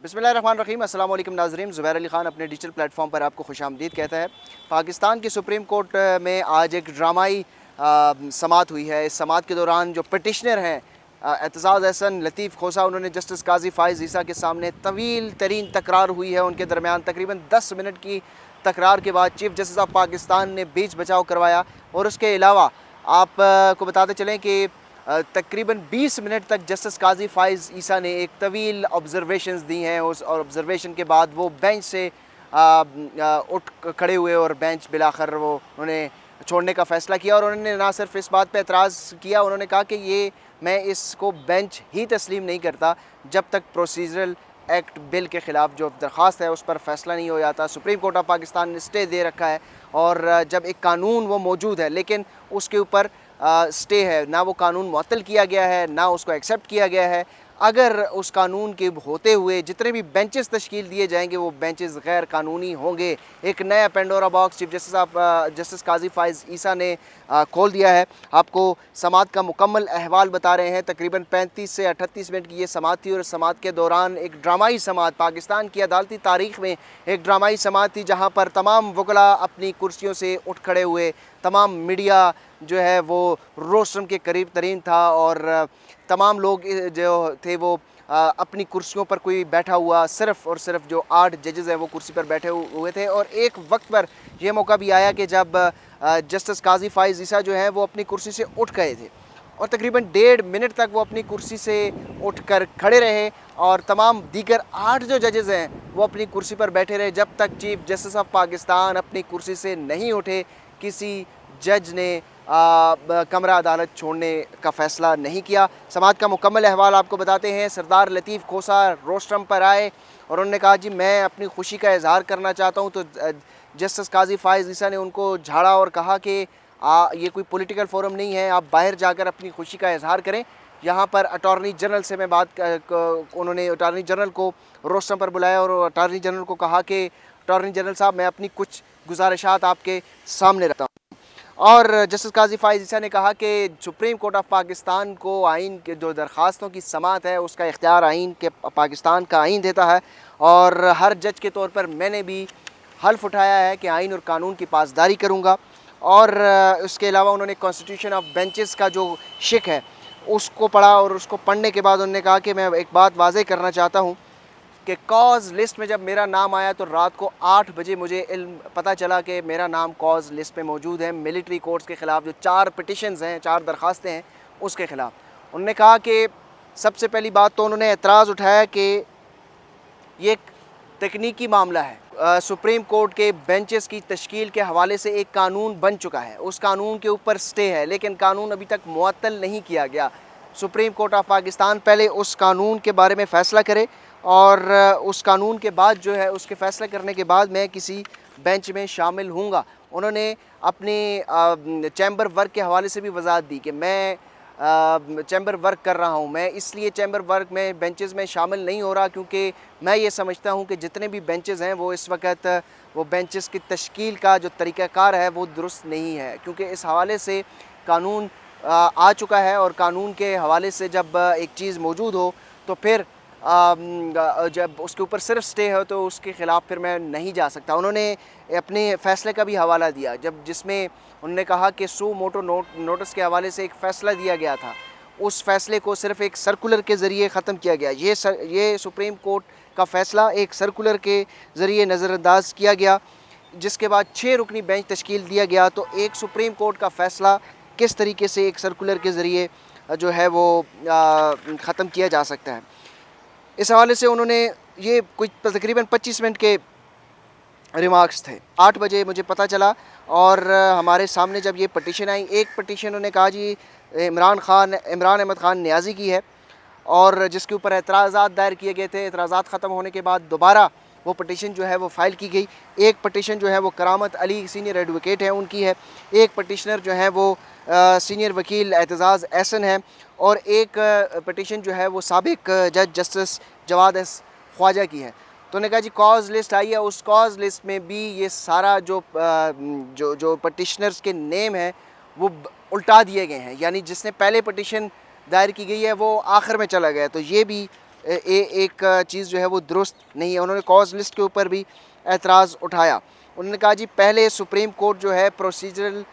बिस्मिल्लाहिर्रहमानिर्रहीम। अस्सलाम वालेकुम नाज़रीन। ज़ुबैर अली ख़ान अपने डिजिटल प्लेटफॉर्म पर आपको खुशामदीद कहता है। पाकिस्तान की सुप्रीम कोर्ट में आज एक ड्रामाई समाअत हुई है। इस समाअत के दौरान जो पटिशनर हैं एतज़ाज़ अहसन, लतीफ़ खोसा, उन्होंने जस्टिस काज़ी फ़ाइज़ ईसा के सामने तवील तरीन तकरार हुई है उनके दरमियान। तकरीबन 10 मिनट की तकरार के बाद चीफ़ जस्टिस ऑफ पाकिस्तान ने बीच बचाव करवाया। और उसके अलावा आप को बताते चलें कि तकरीबन 20 मिनट तक जस्टिस काज़ी फ़ाइज़ ईसा ने एक तवील ऑब्ज़र्वेशंस दी हैं। उस ऑब्ज़र्वेशन के बाद वो बेंच से उठ खड़े हुए और बेंच बिलाखिर वो उन्होंने छोड़ने का फ़ैसला किया। और उन्होंने ना सिर्फ इस बात पे एतराज़ किया, उन्होंने कहा कि ये मैं इसको बेंच ही तस्लीम नहीं करता जब तक प्रोसीजरल एक्ट बिल के ख़िलाफ़ जो दरख्वास्त है उस पर फ़ैसला नहीं हो जाता। सुप्रीम कोर्ट ऑफ पाकिस्तान ने स्टे दे रखा है और जब एक कानून वो मौजूद है लेकिन उसके ऊपर स्टे है, ना वो कानून मुअत्तल किया गया है, ना उसको एक्सेप्ट किया गया है। अगर उस कानून के होते हुए जितने भी बेंचेस तश्कील दिए जाएंगे वो बेंचेस गैर कानूनी होंगे। एक नया Pandora box chief justice Qazi Faiz ईसा ने खोल दिया है। आपको समाअत का मुकम्मल अहवाल बता रहे हैं। तकरीबन 35 से 38 मिनट की ये समाअत थी और इस समाअत के दौरान एक ड्रामाई समाअत, पाकिस्तान की अदालती तारीख़ में एक ड्रामाई समाअत थी जहाँ पर तमाम वकला अपनी कुर्सियों से उठ खड़े हुए। तमाम मीडिया जो है वो रोस्ट्रम के करीब तरीन था और तमाम लोग जो थे वो अपनी कुर्सियों पर कोई बैठा हुआ, सिर्फ़ और सिर्फ जो 8 जजेज़ हैं वो कुर्सी पर बैठे हुए थे। और एक वक्त पर यह मौका भी आया कि जब जस्टिस काज़ी फ़ाइज़ ईसा जो है वो अपनी कुर्सी से उठ गए थे और तकरीबन 1.5 मिनट तक वो अपनी कुर्सी से उठकर खड़े रहे और तमाम दीगर 8 जो जजेज़ हैं वो अपनी कुर्सी पर बैठे रहे जब तक चीफ जस्टिस ऑफ पाकिस्तान अपनी कुर्सी से नहीं उठे। किसी जज ने कमरा अदालत छोड़ने का फ़ैसला नहीं किया। समाअत का मुकम्मल अहवाल आपको बताते हैं। सरदार लतीफ़ खोसा रोस्ट्रम पर आए और उन्होंने कहा जी मैं अपनी खुशी का इजहार करना चाहता हूँ। तो जस्टिस काज़ी फ़ाइज़ ईसा ने उनको झाड़ा और कहा कि ये कोई पॉलिटिकल फोरम नहीं है, आप बाहर जाकर अपनी खुशी का इजहार करें। यहाँ पर अटॉर्नी जनरल से मैं उन्होंने अटॉर्नी जनरल को रोस्ट्रम पर बुलाया और अटॉर्नी जनरल को कहा कि अटॉर्नी जनरल साहब मैं अपनी कुछ गुजारिशात आपके सामने रखता हूँ। और जस्टिस काज़ी फ़ाइज़ ईसा ने कहा कि सुप्रीम कोर्ट ऑफ पाकिस्तान को आइन के जो दरख्वास्तों की समाअत है उसका इख्तियार आइन के पाकिस्तान का आइन देता है और हर जज के तौर पर मैंने भी हल्फ उठाया है कि आइन और कानून की पासदारी करूँगा। और उसके अलावा उन्होंने कॉन्स्टिट्यूशन ऑफ बेंचेस का जो शिक है उसको पढ़ा और उसको पढ़ने के बाद उन्होंने कहा कि मैं एक बात वाज़ेह करना चाहता हूँ कि कॉज लिस्ट में जब मेरा नाम आया तो रात को 8 बजे मुझे इल्म पता चला कि मेरा नाम कॉज लिस्ट में मौजूद है। मिलिट्री कोर्ट्स के ख़िलाफ़ जो 4 पिटिशन्स हैं, 4 दरख्वास्तें हैं उसके ख़िलाफ़। उन्होंने कहा कि सबसे पहली बात तो उन्होंने एतराज़ उठाया कि ये एक तकनीकी मामला है। सुप्रीम कोर्ट के बेंचेस की तश्कील के हवाले से एक कानून बन चुका है, उस कानून के ऊपर स्टे है लेकिन कानून अभी तक मुअत्तल नहीं किया गया। सुप्रीम कोर्ट ऑफ पाकिस्तान पहले उस कानून के बारे में फ़ैसला करे और उस कानून के बाद जो है उसके फ़ैसला करने के बाद मैं किसी बेंच में शामिल हूँगा। उन्होंने अपने चैम्बर वर्क के हवाले से भी वजाहत दी कि मैं चैम्बर वर्क कर रहा हूँ, मैं इसलिए चैम्बर वर्क में बेंचेस में शामिल नहीं हो रहा क्योंकि मैं ये समझता हूँ कि जितने भी बेंचेस हैं वो इस वक्त वो बेंचेस की तश्कील का जो तरीक़ाकार है वो दुरुस्त नहीं है। क्योंकि इस हवाले से कानून आ चुका है और कानून के हवाले से जब एक चीज़ मौजूद हो तो फिर जब उसके ऊपर सिर्फ स्टे हो तो उसके ख़िलाफ़ फिर मैं नहीं जा सकता। उन्होंने अपने फ़ैसले का भी हवाला दिया जिसमें उन्होंने कहा कि सू मोटो नोटिस के हवाले से एक फ़ैसला दिया गया था, उस फ़ैसले को सिर्फ एक सर्कुलर के ज़रिए ख़त्म किया गया। ये सुप्रीम कोर्ट का फ़ैसला एक सर्कुलर के ज़रिए नज़रअंदाज किया गया जिसके बाद 6 रुकनी बेंच तश्कील दिया गया। तो एक सुप्रीम कोर्ट का फ़ैसला किस तरीके से एक सर्कुलर के ज़रिए जो है वो ख़त्म किया जा सकता है, इस हवाले से उन्होंने ये कुछ तकरीबन 25 मिनट के रिमार्क्स थे। 8 बजे मुझे पता चला और हमारे सामने जब ये पटिशन आई, एक पटिशन उन्होंने कहा जी इमरान अहमद ख़ान नियाज़ी की है और जिसके ऊपर एतराज़ात दायर किए गए थे। एतराज़ात ख़त्म होने के बाद दोबारा वो पटिशन जो है वो फ़ाइल की गई। एक पटिशन जो है वो करामत अली सीनियर एडवोकेट है उनकी है, एक पटिशनर जो है वो सीनियर वकील एतज़ाज़ अहसन है और एक पटिशन जो है वो साबिक जज जस्टिस जवाद ख्वाजा की है। तो उन्होंने कहा जी कॉज लिस्ट आई है, उस कॉज लिस्ट में भी ये सारा जो पटिशनर्स के नेम हैं वो उल्टा दिए गए हैं, यानी जिसने पहले पटिशन दायर की गई है वो आखिर में चला गया। तो ये भी ایک چیज़ جو है वो दुरुस्त नहीं है। उन्होंने कॉज लिस्ट के ऊपर भी एतराज़ उठाया। उन्होंने कहा जी पहले सुप्रीम कोर्ट जो है प्रोसीजरल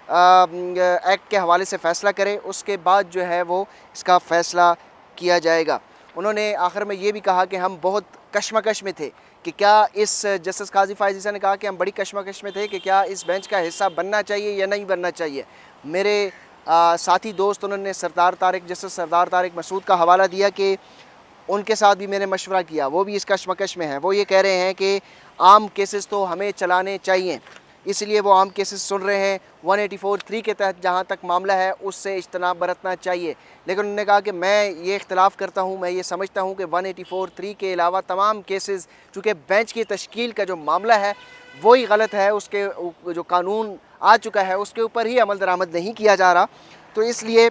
एक्ट के हवाले से फ़ैसला करे, उसके बाद जो है वो इसका फ़ैसला किया जाएगा। उन्होंने आखिर में ये भी कहा कि हम बहुत कशमकश में थे कि क्या इस जस्टिस काजी फ़ाइज़ ईसा ने कहा कि हम बड़ी कशमकश में थे कि क्या इस बेंच का हिस्सा बनना चाहिए या नहीं बनना चाहिए। मेरे साथी दोस्त उन्होंने जस्टिस सरदार तारिक मसूद का हवाला दिया कि उनके साथ भी मैंने मशवरा किया, वो भी इस कशमकश में हैं। वो ये कह रहे हैं कि आम केसेस तो हमें चलाने चाहिए, इसलिए वो आम केसेस सुन रहे हैं। 184(3) के तहत जहाँ तक मामला है उससे इज्तनाब बरतना चाहिए। लेकिन उन्होंने कहा कि मैं ये इख्तलाफ करता हूँ, मैं ये समझता हूँ कि 184(3) के अलावा तमाम केसेस, चूँकि बेंच की तश्कील का जो मामला है वही गलत है, उसके जो कानून आ चुका है उसके ऊपर ही अमल दरामद नहीं किया जा रहा, तो इसलिए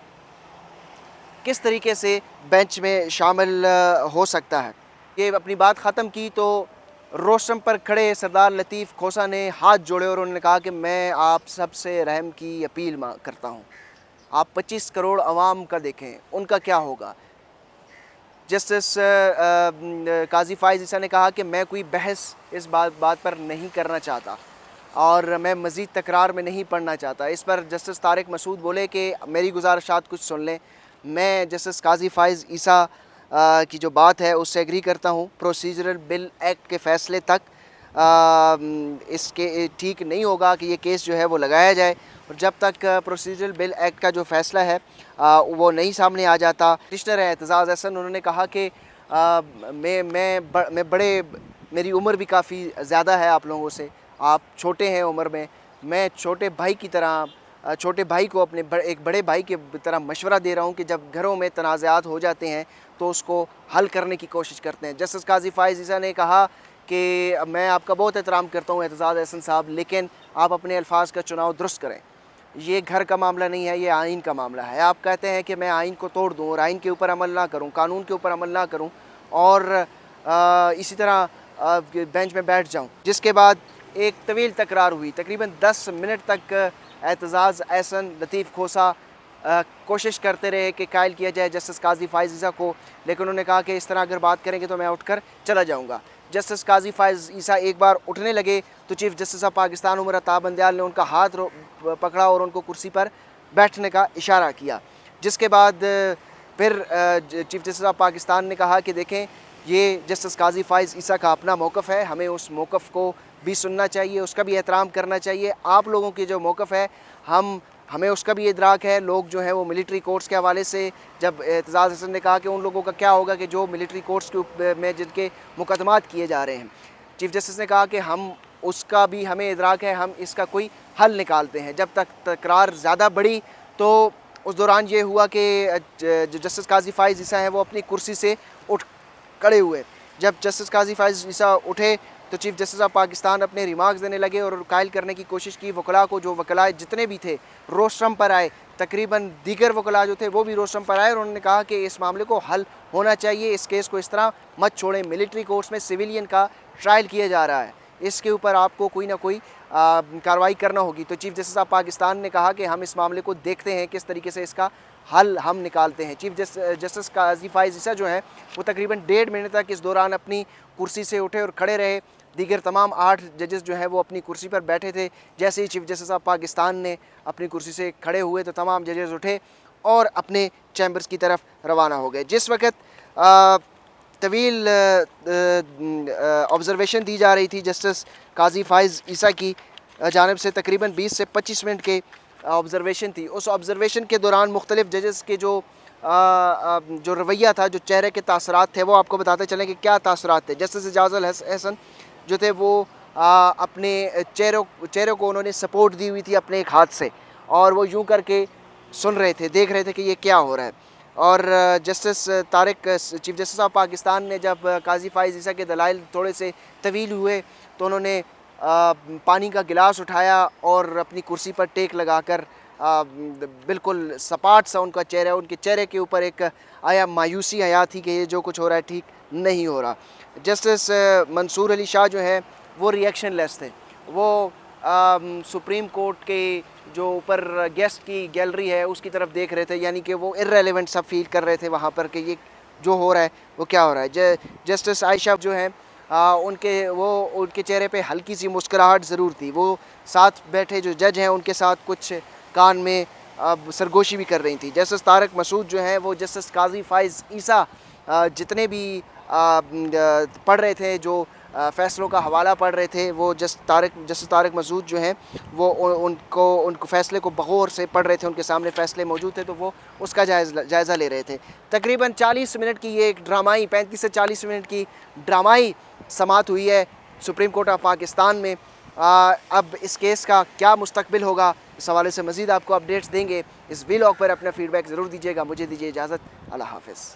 किस तरीके से बेंच में शामिल हो सकता है। ये अपनी बात ख़त्म की तो रोस्टम पर खड़े सरदार लतीफ़ खोसा ने हाथ जोड़े और उन्होंने कहा कि मैं आप सबसे रहम की अपील करता हूँ। आप 25 करोड़ अवाम का देखें, उनका क्या होगा। जस्टिस काजी फ़ाइज़ ईसा ने कहा कि मैं कोई बहस इस बात पर नहीं करना चाहता और मैं मज़ीद तकरार में नहीं पढ़ना चाहता। इस पर जस्टिस तारिक मसूद बोले कि मेरी गुजारिशात कुछ सुन लें। मैं जस्टिस काजी फ़ाइज़ ईसा की जो बात है उससे एग्री करता हूँ। प्रोसीजरल बिल एक्ट के फ़ैसले तक इसके ठीक नहीं होगा कि ये केस जो है वो लगाया जाए, और जब तक प्रोसीजरल बिल एक्ट का जो फ़ैसला है वो नहीं सामने आ जाता। कमिश्नर है एतजाज़ अहसन, उन्होंने कहा कि मैं मेरी उम्र भी काफ़ी ज़्यादा है आप लोगों से, आप छोटे हैं उम्र में, मैं छोटे भाई की तरह छोटे भाई को एक बड़े भाई की तरह मशवरा दे रहा हूँ कि जब घरों में तनाज़ात हो जाते हैं तो उसको हल करने की कोशिश करते हैं। जस्टिस काजी फ़ाइज़ ईसा ने कहा कि मैं आपका बहुत एहतराम करता हूँ एतजाज़ अहसन साहब, लेकिन आप अपने अल्फाज का चुनाव दुरुस्त करें। ये घर का मामला नहीं है, ये आइन का मामला है। आप कहते हैं कि मैं आइन को तोड़ दूँ और आइन के ऊपर अमल ना करूँ, कानून के ऊपर अमल ना करूँ और इसी तरह बेंच में बैठ जाऊँ। जिसके बाद एक तवील तकरार हुई, तकरीबन 10 मिनट तक एतजाज़ अहसन लतीफ़ खोसा कोशिश करते रहे कि कायल किया जाए जस्टिस काजी फ़ाइज़ ईसा को, लेकिन उन्होंने कहा कि इस तरह अगर बात करेंगे तो मैं उठकर चला जाऊंगा। जस्टिस काजी फ़ाइज़ ईसा एक बार उठने लगे तो chief justice of Pakistan Umar Ata Bandial ने उनका हाथ पकड़ा और उनको कुर्सी पर बैठने का इशारा किया। जिसके बाद फिर चीफ़ जस्टिस ऑफ पाकिस्तान ने कहा कि देखें, ये जस्टिस काजी फ़ाइज़ ईसा का अपना मौक़िफ़ है, हमें उस मौक़िफ़ को भी सुनना चाहिए, उसका भी एहतराम करना चाहिए। आप लोगों की जो मौक़िफ़ है हमें उसका भी इदराक है। लोग जो हैं वो मिलिट्री कोर्ट्स के हवाले से, जब एतजाज़ हसन ने कहा कि उन लोगों का क्या होगा कि जो मिलिट्री कोर्ट्स के में जिनके मुकदमात किए जा रहे हैं, चीफ़ जस्टिस ने कहा कि उसका भी हमें इदराक है, हम इसका कोई हल निकालते हैं। जब तक तकरार ज़्यादा बढ़ी तो उस दौरान ये हुआ कि जो जस्टिस काजी फ़ाइज़ ईसा हैं वो अपनी कुर्सी से उठ खड़े हुए। जब जस्टिस काजी फ़ाइज़ ईसा उठे तो चीफ़ जस्टिस ऑफ पाकिस्तान अपने रिमार्क्स देने लगे और कायल करने की कोशिश की। वकला को, जो वकला जितने भी थे रोस्टम पर आए, तकरीबन दीगर वकला जो थे वो भी रोस्टम पर आए और उन्होंने कहा कि इस मामले को हल होना चाहिए, इस केस को इस तरह मत छोड़ें। मिलिट्री कोर्ट्स में सिविलियन का ट्रायल किया जा रहा है, इसके ऊपर आपको कोई ना कोई कार्रवाई करना होगी। तो चीफ़ जस्टिस ऑफ पाकिस्तान ने कहा कि हम इस मामले को देखते हैं, किस तरीके से इसका हल हम निकालते हैं। चीफ़ जस्टिस काजी फ़ाइज़ ईसा जो है वो तकरीबन 1.5 मिनट तक इस दौरान अपनी कुर्सी से उठे और खड़े रहे। दीगर तमाम 8 जजेस जो हैं वो अपनी कुर्सी पर बैठे थे। जैसे ही चीफ़ जस्टिस ऑफ पाकिस्तान ने अपनी कुर्सी से खड़े हुए तो तमाम जजेस उठे और अपने चैम्बर्स की तरफ रवाना हो गए। जिस वक्त तवील ऑब्ज़रवेशन दी जा रही थी जस्टिस काजी फ़ाइज़ ईसा की जानिब से, तकरीबन 20 से 25 मिनट के ऑब्ज़रवेशन थी। उस ऑब्ज़रवेशन के दौरान मुख्तलिफ़ जजेस के जो रवैया था, जो चेहरे के तासरात थे, वो आपको बताते चलें कि क्या तासरात थे। जस्टिस एजाज़ुल हसन जो थे वो अपने चेहरों को उन्होंने सपोर्ट दी हुई थी अपने एक हाथ से, और वो यूं करके सुन रहे थे, देख रहे थे कि ये क्या हो रहा है। और justice chief justice of Pakistan ने जब काजी फ़ाइज़ ईसा के दलाइल थोड़े से तवील हुए तो उन्होंने पानी का गिलास उठाया और अपनी कुर्सी पर टेक लगाकर बिल्कुल सपाट सा उनका चेहरा, उनके चेहरे के ऊपर एक मायूसी आया थी कि ये जो कुछ हो रहा है ठीक नहीं हो रहा। जस्टिस मंसूर अली शाह जो है वो रिएक्शन लेस थे। वो सुप्रीम कोर्ट के जो ऊपर गेस्ट की गैलरी है उसकी तरफ देख रहे थे, यानी कि वो इर्रेलेवेंट सब फील कर रहे थे वहाँ पर कि ये جو ہو رہا ہے وہ کیا ہو رہا ہے. جسٹس عائشہ جو ہیں ان کے چہرے پہ ہلکی سی مسکراہٹ ضرور تھی. وہ ساتھ بیٹھے جو جج ہیں ان کے ساتھ کچھ کان میں سرگوشی بھی کر رہی تھی. جسٹس طارق مسعود جو ہیں وہ جسٹس قاضی فائز عیسیٰ جتنے بھی پڑھ رہے تھے, جو فیصلوں کا حوالہ پڑھ رہے تھے, وہ جسٹس طارق مسعود جو ہیں وہ ان کو فیصلے کو بغور سے پڑھ رہے تھے. ان کے سامنے فیصلے موجود تھے تو وہ اس کا جائزہ لے رہے تھے. تقریباً 40 منٹ کی یہ ایک ڈرامائی 35 سے 40 منٹ کی ڈرامائی سماعت ہوئی ہے سپریم کورٹ آف پاکستان میں. اب اس کیس کا کیا مستقبل ہوگا, اس حوالے سے مزید آپ کو اپڈیٹس دیں گے. اس ویلاگ پر اپنا فیڈ بیک ضرور دیجیے گا. مجھے دیجیے اجازت. اللہ حافظ.